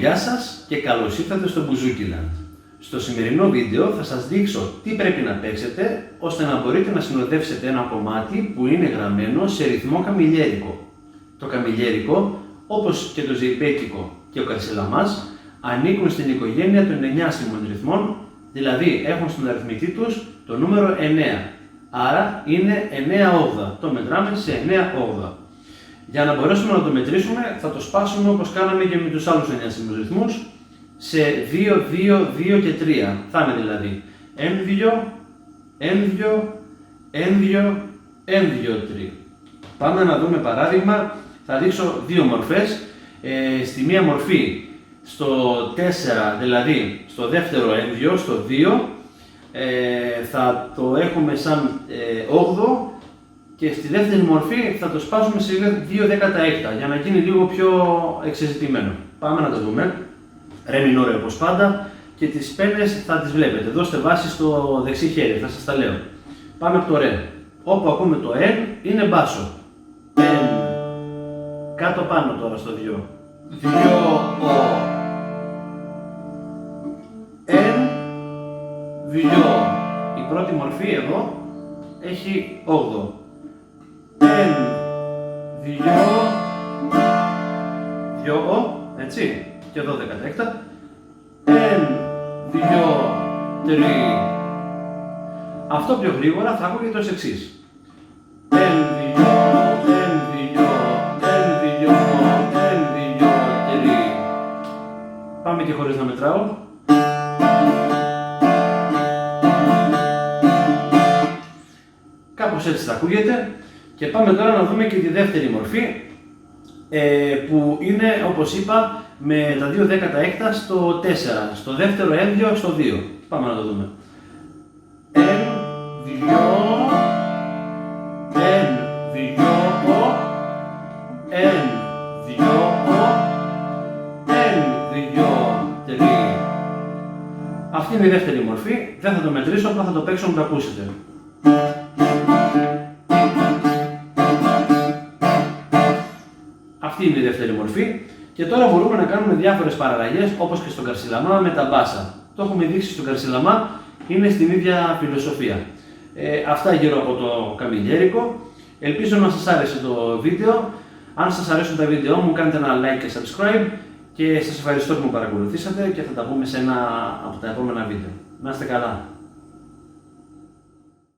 γεια σας και καλώς ήρθατε στο Bouzoukiland. Στο σημερινό βίντεο θα σας δείξω τι πρέπει να παίξετε ώστε να μπορείτε να συνοδεύσετε ένα κομμάτι που είναι γραμμένο σε ρυθμό καμιλιέρικο. Το καμιλιέρικο, όπως και το ζεϊπέκικο και ο καρσιλαμάς, ανήκουν στην οικογένεια των 9άσημων ρυθμών, δηλαδή έχουν στον αριθμητή τους το νούμερο 9. Άρα είναι 9/8. Το μετράμε σε 9/8. Για να μπορέσουμε να το μετρήσουμε θα το σπάσουμε όπως κάναμε και με τους άλλους 9άσημους ρυθμούς σε 2, 2, 2 και 3. Θα είναι δηλαδή 1, 2, 1, 2, 1, 2, 1, 2, 3. Πάμε να δούμε παράδειγμα, θα δείξω δύο μορφές. Στη μία μορφή στο 4, δηλαδή στο δεύτερο ένδυο, στο 2, θα το έχουμε σαν 8 και στη δεύτερη μορφή θα το σπάσουμε σε 2 δέκατα για να γίνει λίγο πιο εξεζητημένο. Πάμε να το δούμε. Ρε μινόρε όπως πάντα και τις πένες θα τις βλέπετε. Δώστε βάση στο δεξί χέρι, θα σας τα λέω. Πάμε από το ρε. Όπου ακούμε το εν είναι μπάσο. Εν. Κάτω πάνω τώρα στο 2. 2 ο. Εν. 2. Η πρώτη μορφή εδώ έχει 8. Εν. 2. 2 ο. Έτσι. Και 12 έκτα. 1, 2, 3. Αυτό πιο γρήγορα θα ακούγεται ως εξής. 1, 2, 1, 2, 1, 2, 1, 2, 3. Πάμε και χωρίς να μετράω. Κάπως έτσι θα ακούγεται. Και πάμε τώρα να δούμε και τη δεύτερη μορφή, που είναι, όπως είπα, με τα 2 δέκατα έκτα στο 4, στο δεύτερο ένδυο στο 2. Πάμε να το δούμε. 1, 2, 1, 2, 1, 2, 1, 2, 3. Αυτή είναι η δεύτερη μορφή, δεν θα το μετρήσω, απλά θα το παίξω να το ακούσετε. Αυτή είναι η δεύτερη μορφή και τώρα μπορούμε να κάνουμε διάφορες παραλλαγές όπως και στον καρσιλαμά με τα μπάσα. Το έχουμε δείξει στον καρσιλαμά, είναι στην ίδια φιλοσοφία. Αυτά γύρω από το καμιλιέρικο. Ελπίζω να σας άρεσε το βίντεο. Αν σας αρέσουν τα βίντεο μου κάντε ένα like και subscribe και σας ευχαριστώ που με παρακολουθήσατε και θα τα πούμε σε ένα από τα επόμενα βίντεο. Να είστε καλά!